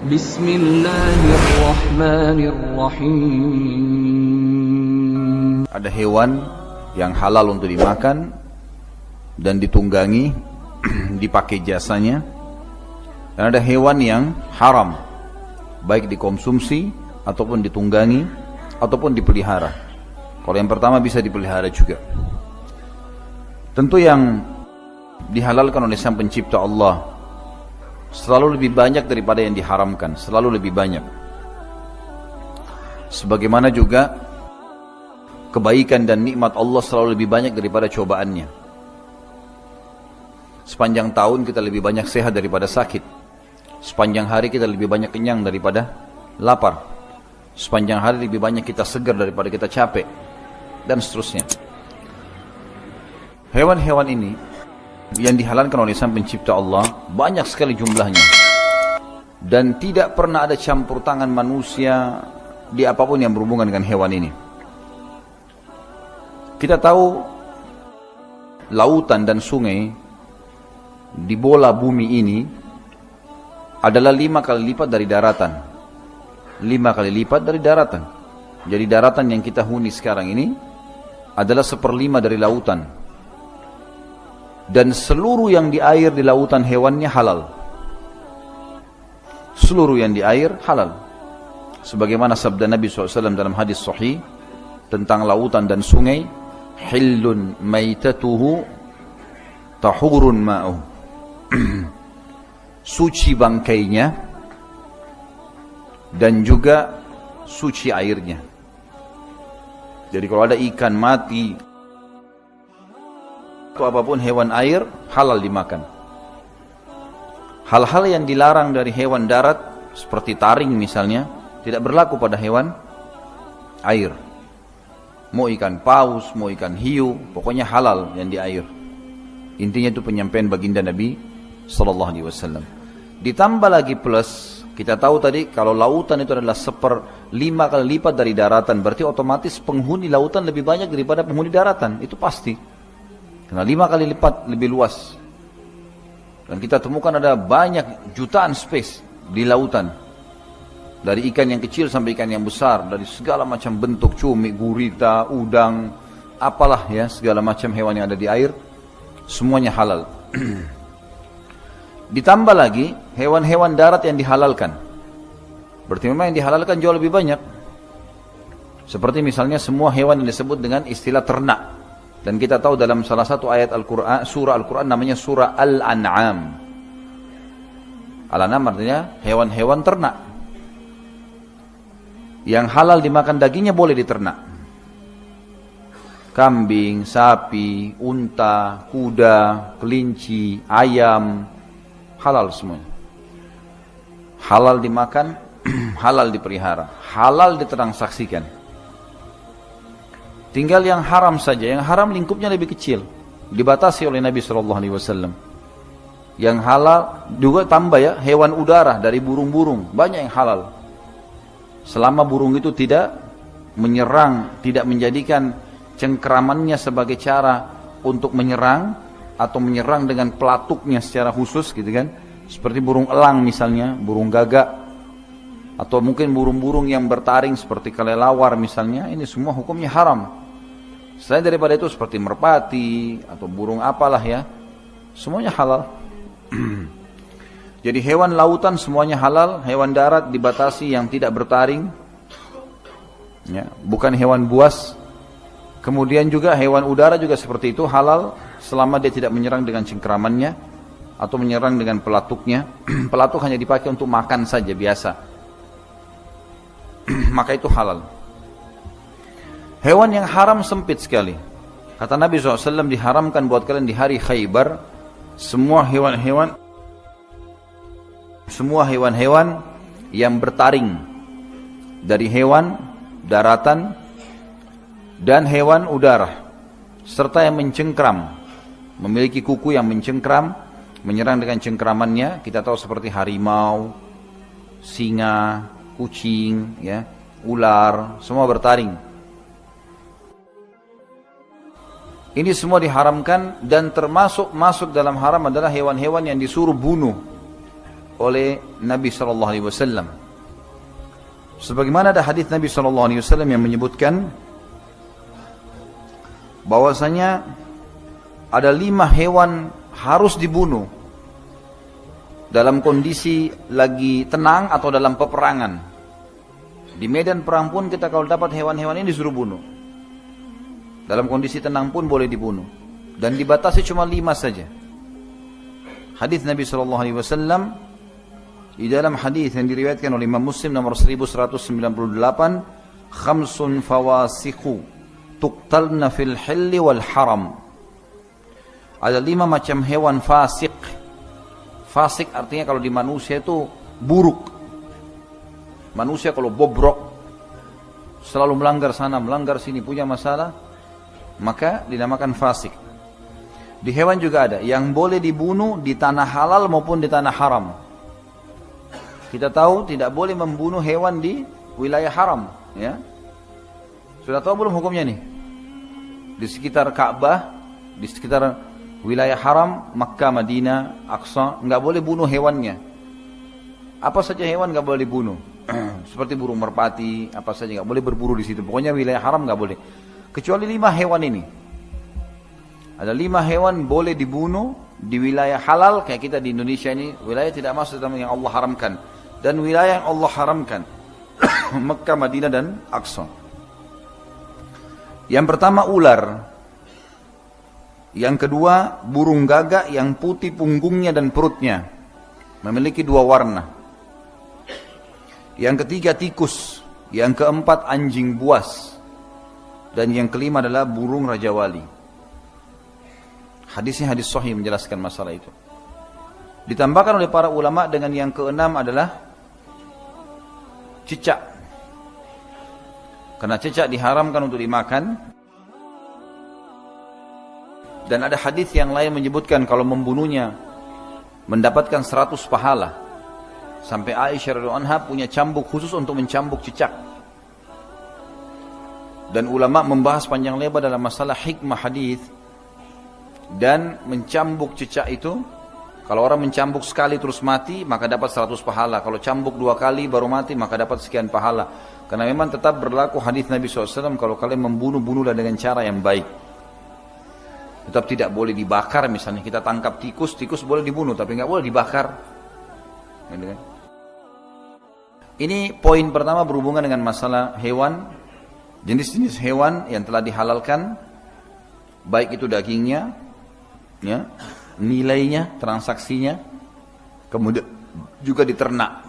Bismillahirrahmanirrahim. Ada hewan yang halal untuk dimakan dan ditunggangi, dipakai jasanya. Dan ada hewan yang haram, baik dikonsumsi ataupun ditunggangi ataupun dipelihara. Kalau yang pertama bisa dipelihara juga. Tentu yang dihalalkan oleh Sang Pencipta Allah selalu lebih banyak daripada yang diharamkan, selalu lebih banyak. Sebagaimana juga kebaikan dan nikmat Allah selalu lebih banyak daripada cobaannya. Sepanjang tahun kita lebih banyak sehat daripada sakit. Sepanjang hari kita lebih banyak kenyang daripada lapar. Sepanjang hari lebih banyak kita segar daripada kita capek, dan seterusnya. Hewan-hewan ini yang dihalalkan oleh Sang Pencipta Allah banyak sekali jumlahnya, dan tidak pernah ada campur tangan manusia di apapun yang berhubungan dengan hewan ini. Kita tahu lautan dan sungai di bola bumi ini adalah 5 kali lipat dari daratan. 5 kali lipat dari daratan. Jadi daratan yang kita huni sekarang ini adalah 1/5 dari lautan. Dan seluruh yang di air di lautan hewannya halal. Seluruh yang di air halal. Sebagaimana sabda Nabi SAW dalam hadis sahih tentang lautan dan sungai, hillun maitatuhu tahurun ma'uh. Suci bangkainya dan juga suci airnya. Jadi kalau ada ikan mati atau apapun hewan air, halal dimakan. Hal-hal yang dilarang dari hewan darat seperti taring misalnya tidak berlaku pada hewan air. Mau ikan paus, mau ikan hiu, pokoknya halal yang di air. Intinya itu penyampaian baginda Nabi SAW. Ditambah lagi plus, kita tahu tadi kalau lautan itu adalah 1/5 kali lipat dari daratan, berarti otomatis penghuni lautan lebih banyak daripada penghuni daratan, itu pasti. Karena 5 kali lipat lebih luas. Dan kita temukan ada banyak jutaan space di lautan. Dari ikan yang kecil sampai ikan yang besar, dari segala macam bentuk, cumi, gurita, udang, apalah ya, segala macam hewan yang ada di air, semuanya halal. Ditambah lagi hewan-hewan darat yang dihalalkan. Berarti memang yang dihalalkan jauh lebih banyak. Seperti misalnya semua hewan yang disebut dengan istilah ternak. Dan kita tahu dalam salah satu ayat Al-Quran, surah Al-Quran namanya surah Al-An'am. Al-An'am artinya hewan-hewan ternak. Yang halal dimakan dagingnya boleh diternak. Kambing, sapi, unta, kuda, kelinci, ayam, halal semuanya. Halal dimakan, halal dipelihara, halal ditransaksikan. Tinggal yang haram saja, yang haram lingkupnya lebih kecil, dibatasi oleh Nabi SAW. Yang halal juga tambah ya, hewan udara dari burung-burung, banyak yang halal. Selama burung itu tidak menyerang, tidak menjadikan cengkeramannya sebagai cara untuk menyerang, atau menyerang dengan pelatuknya secara khusus gitu kan. Seperti burung elang misalnya, burung gagak, atau mungkin burung-burung yang bertaring seperti kelelawar misalnya, ini semua hukumnya haram. Selain daripada itu seperti merpati atau burung apalah ya, semuanya halal. Jadi hewan lautan semuanya halal, hewan darat dibatasi yang tidak bertaring, ya, bukan hewan buas. Kemudian juga hewan udara juga seperti itu halal, selama dia tidak menyerang dengan cengkeramannya atau menyerang dengan pelatuknya. Pelatuk hanya dipakai untuk makan saja biasa. Maka itu halal. Hewan yang haram sempit sekali. Kata Nabi SAW, diharamkan buat kalian di hari Khaybar semua hewan-hewan yang bertaring, dari hewan daratan dan hewan udara, serta yang mencengkram, memiliki kuku yang mencengkram, menyerang dengan cengkramannya. Kita tahu seperti harimau, singa, kucing, ya, ular, semua bertaring. Ini semua diharamkan, dan termasuk masuk dalam haram adalah hewan-hewan yang disuruh bunuh. oleh Nabi SAW. Sebagaimana ada hadis Nabi SAW yang menyebutkan bahwasanya ada 5 hewan harus dibunuh dalam kondisi lagi tenang atau dalam peperangan. Di medan perang pun kita kalau dapat hewan-hewan ini disuruh bunuh. Dalam kondisi tenang pun boleh dibunuh. Dan dibatasi cuma 5 saja. Hadis Nabi SAW di dalam hadis yang diriwayatkan oleh Imam Muslim nomor 1198, khamsun fawasikhu tuqtalna fil hilli wal haram. Ada 5 macam hewan fasik. Fasik artinya kalau di manusia itu buruk. Manusia kalau bobrok, selalu melanggar sana, melanggar sini, punya masalah, maka dinamakan fasik. Di hewan juga ada yang boleh dibunuh di tanah halal maupun di tanah haram. Kita tahu tidak boleh membunuh hewan di wilayah haram, ya. Sudah tahu belum hukumnya nih? Di sekitar Ka'bah, di sekitar wilayah haram, Makkah, Madinah, Aqsa, nggak boleh bunuh hewannya. Apa saja hewan nggak boleh dibunuh. Seperti burung merpati, apa saja nggak boleh berburu di situ. Pokoknya wilayah haram nggak boleh. Kecuali 5 hewan ini. Ada 5 hewan boleh dibunuh di wilayah halal kayak kita di Indonesia ini. Wilayah tidak masuk dalam yang Allah haramkan. Dan wilayah yang Allah haramkan, Mekah, Madinah dan Aqsa. Yang pertama ular. Yang kedua burung gagak yang putih punggungnya dan perutnya, memiliki 2 warna. Yang ketiga tikus. Yang keempat anjing buas. Dan yang kelima adalah burung Raja Wali. Hadisnya hadis sahih menjelaskan masalah itu. Ditambahkan oleh para ulama dengan yang keenam adalah cicak. Karena cicak diharamkan untuk dimakan. Dan ada hadis yang lain menyebutkan kalau membunuhnya mendapatkan 100 pahala. Sampai Aisyah radhiyallahu anha punya cambuk khusus untuk mencambuk cicak. Dan ulama membahas panjang lebar dalam masalah hikmah hadis. Dan mencambuk cicak itu, kalau orang mencambuk sekali terus mati, maka dapat 100 pahala. Kalau cambuk 2 kali baru mati, maka dapat sekian pahala. Karena memang tetap berlaku hadis Nabi SAW, kalau kalian membunuh, bunuhlah dengan cara yang baik. Tetap tidak boleh dibakar. Misalnya kita tangkap tikus, tikus boleh dibunuh, tapi nggak boleh dibakar. Ini poin pertama berhubungan dengan masalah hewan, jenis-jenis hewan yang telah dihalalkan, baik itu dagingnya, ya, nilainya, transaksinya, kemudian juga di ternak.